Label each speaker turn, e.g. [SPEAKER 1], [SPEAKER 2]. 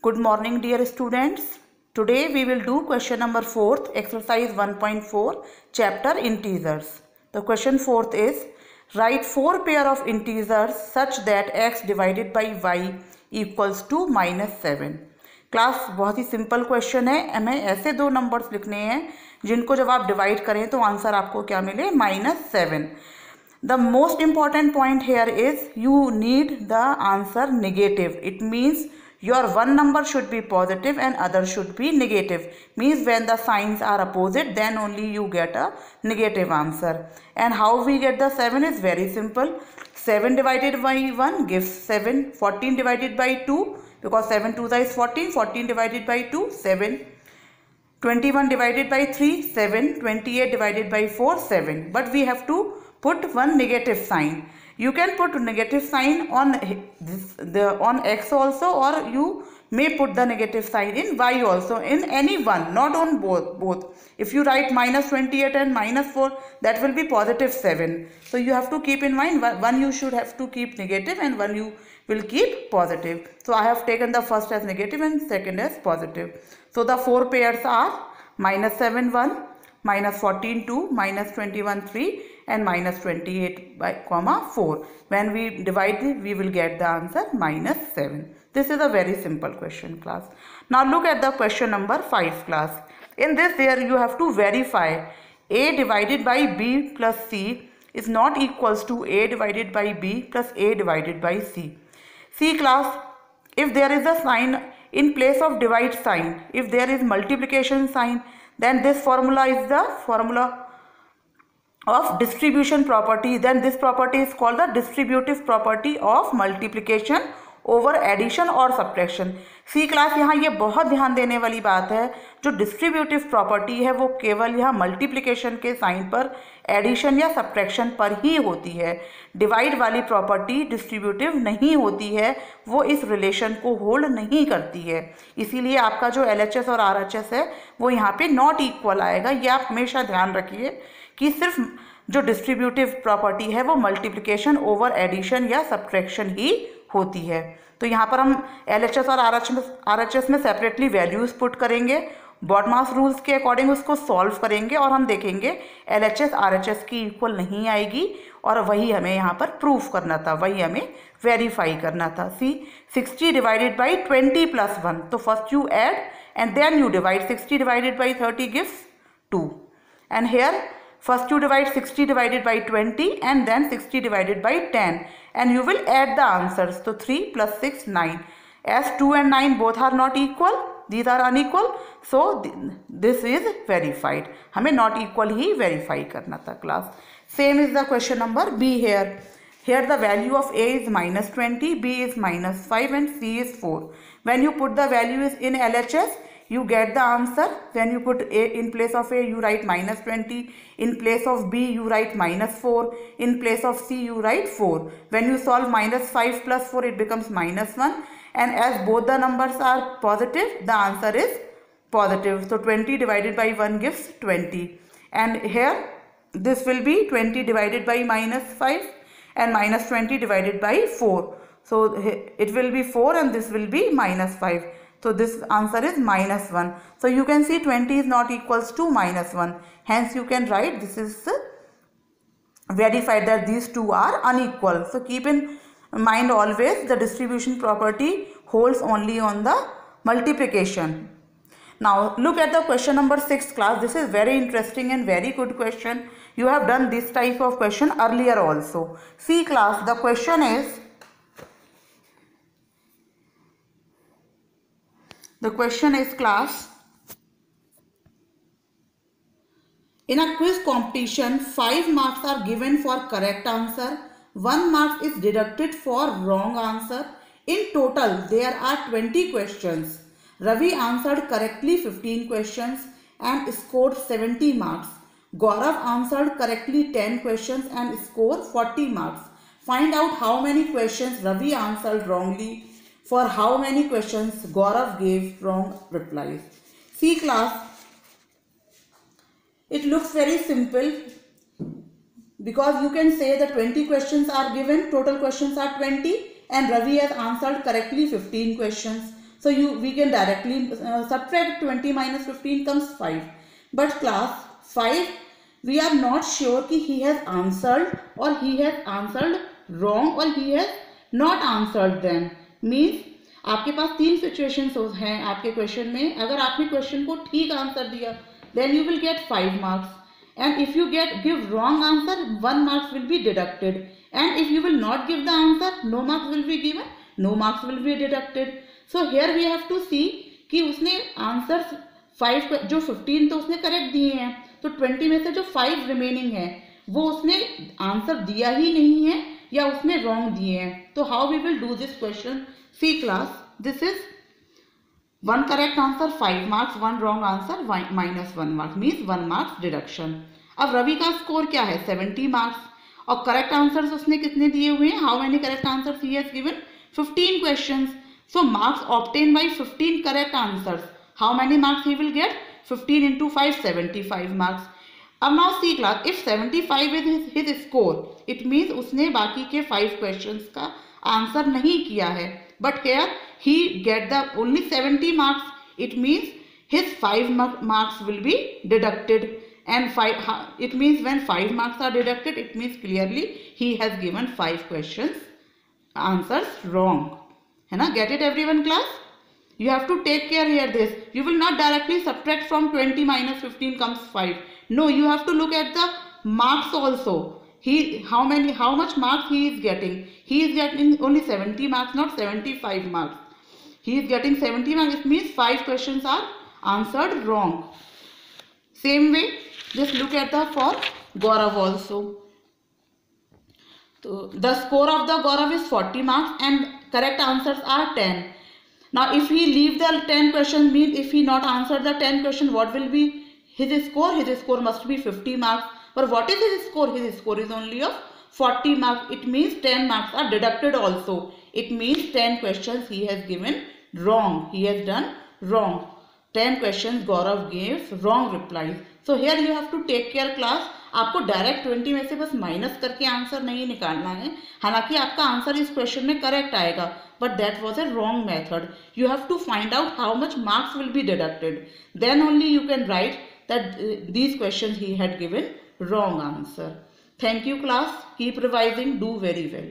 [SPEAKER 1] Good morning, dear students. Today we will do question number 4th, exercise 1.4, chapter integers. The question 4th is, write 4 pair of integers such that x divided by y equals to -7. Class बहुत ही simple question है. हमें ऐसे दो numbers लिखने हैं जिनको जब आप डिवाइड करें तो आंसर आपको क्या मिले, -7. The most important point here is you need the answer negative. It means your one number should be positive and other should be negative. Means when the signs are opposite, then only you get a negative answer. And how we get the 7 is very simple. 7 divided by 1 gives 7. 14 divided by 2, because 7 2 is 14. 14 divided by 2, 7. 21 divided by 3, 7. 28 divided by 4, 7. But we have to put one negative sign. You can put negative sign on on x also, or you may put the negative sign in y also, in any one, not on both. If you write -28 and -4, that will be +7. So you have to keep in mind, one you should have to keep negative and one you will keep positive. So I have taken the first as negative and second as positive. So the 4 pairs are -7 1, -14 2, -21 3 and -28 by 4. When we divide it, we will get the answer -7. This is a very simple question, class. Now look at the question number 5, class. In this, there you have to verify a divided by b plus c is not equals to a divided by b plus a divided by c. See, class, if there is a sign in place of divide sign, if there is multiplication sign, then this formula is the formula of distribution property. Then this property is called the distributive property of multiplication over addition और subtraction. सी class, यहाँ ये बहुत ध्यान देने वाली बात है. जो डिस्ट्रीब्यूटिव प्रॉपर्टी है वो केवल यहाँ मल्टीप्लिकेशन के साइन पर, एडिशन या सब्ट्रैक्शन पर ही होती है. डिवाइड वाली प्रॉपर्टी डिस्ट्रीब्यूटिव नहीं होती है, वो इस रिलेशन को होल्ड नहीं करती है. इसीलिए आपका जो LHS और RHS है वो यहाँ पे नॉट इक्वल आएगा. ये आप हमेशा ध्यान रखिए कि सिर्फ जो डिस्ट्रीब्यूटिव प्रॉपर्टी है वो मल्टीप्लिकेशन ओवर एडिशन या सब्ट्रैक्शन ही होती है. तो यहाँ पर हम LHS और RHS में सेपरेटली वैल्यूज़ पुट करेंगे, बॉडमास रूल्स के अकॉर्डिंग उसको सॉल्व करेंगे और हम देखेंगे LHS RHS की इक्वल नहीं आएगी, और वही हमें यहाँ पर प्रूफ करना था, वही हमें वेरीफाई करना था. सी 60 डिवाइडेड बाई 20 + 1, तो first you add and then you divide. 60 divided by 30 gives 2, and here first you divide 60 divided by 20 and then 60 divided by 10 and you will add the answers. So 3 plus 6, 9. As 2 and 9 both are not equal, these are unequal, so this is verified. हमें not equal he verify करना था, class. Same is the question number B here. Here the value of A is -20, B is -5 and C is 4. When you put the values in LHS, you get the answer. When you put A in place of A, you write -20. In place of B, you write -4. In place of C, you write 4. When you solve -5 plus 4, it becomes -1. And as both the numbers are positive, the answer is positive. So 20 divided by 1 gives 20. And here, this will be 20 divided by -5 and -20 divided by 4. So it will be 4 and this will be -5. So this answer is -1. So you can see 20 is not equals to -1. Hence you can write this is verified that these two are unequal. So keep in mind always the distribution property holds only on the multiplication. Now look at the question number 6, class. This is very interesting and very good question. You have done this type of question earlier also. See, class, the question is, class, in a quiz competition, 5 marks are given for correct answer, 1 mark is deducted for wrong answer. In total, there are 20 questions. Ravi answered correctly 15 questions and scored 70 marks. Gaurav answered correctly 10 questions and scored 40 marks. Find out how many questions Ravi answered wrongly. For how many questions Gaurav gave wrong replies. See, class, it looks very simple because you can say that 20 questions are given, total questions are 20 and Ravi has answered correctly 15 questions. So we can directly subtract 20 minus 15 comes 5. But class 5, we are not sure कि he has answered or he has answered wrong or he has not answered them. Means आपके पास 3 situations हैं आपके question में. अगर आपने question को ठीक answer दिया then you will get 5 marks. And if you give wrong answer, 1 marks will be deducted. And if you will not give the answer, no marks will be given, no marks will be deducted. So here we have to see कि उसने answer 5 जो 15 तो उसने correct दिए हैं, तो 20 में से जो 5 रिमेनिंग है वो उसने आंसर दिया ही नहीं है या उसने रॉन्ग दिए हैं. तो how we will do this question? See class, this is 1 correct answer 5 marks, 1 wrong answer minus 1 marks, means 1 marks deduction. अब रवि का स्कोर क्या है? 70 मार्क्स. और करेक्ट आंसर्स उसने कितने दिए हुए हैं? How many correct answers he has given? 15 questions. So marks obtained by 15 correct answers. How many marks he will get? 15 into 5, 75 marks. अब now see class, if 75 is his score, it means उसने बाकी के 5 questions का answer नहीं किया है. But here he get the only 70 marks. It means his 5 marks will be deducted. And it means when 5 marks are deducted, it means clearly he has given 5 questions answers wrong. है ना? Get it everyone class? You have to take care here this. You will not directly subtract from 20 minus 15 comes 5. No, you have to look at the marks also. How much marks he is getting? He is getting only 70 marks, not 75 marks. He is getting 70 marks. It means 5 questions are answered wrong. Same way, just look at the for Gaurav also. So the score of the Gaurav is 40 marks and correct answers are 10. Now if he leave the 10 questions, means if he not answered the 10 question, what will be his score? His score must be 50 marks. But what is his score? His score is only of 40 marks. It means 10 marks are deducted also. It means 10 questions he has given wrong. He has done wrong. 10 questions Gaurav gave wrong replies. So here you have to take care class. आपको direct 20 में से बस minus करके answer नहीं निकालना है. हालांकि आपका आंसर इस क्वेश्चन में करेक्ट आएगा, but that was a wrong method. You have to find out how much marks will be deducted. Then only you can write that these questions he had given wrong answer. Thank you class. Keep revising. Do very well.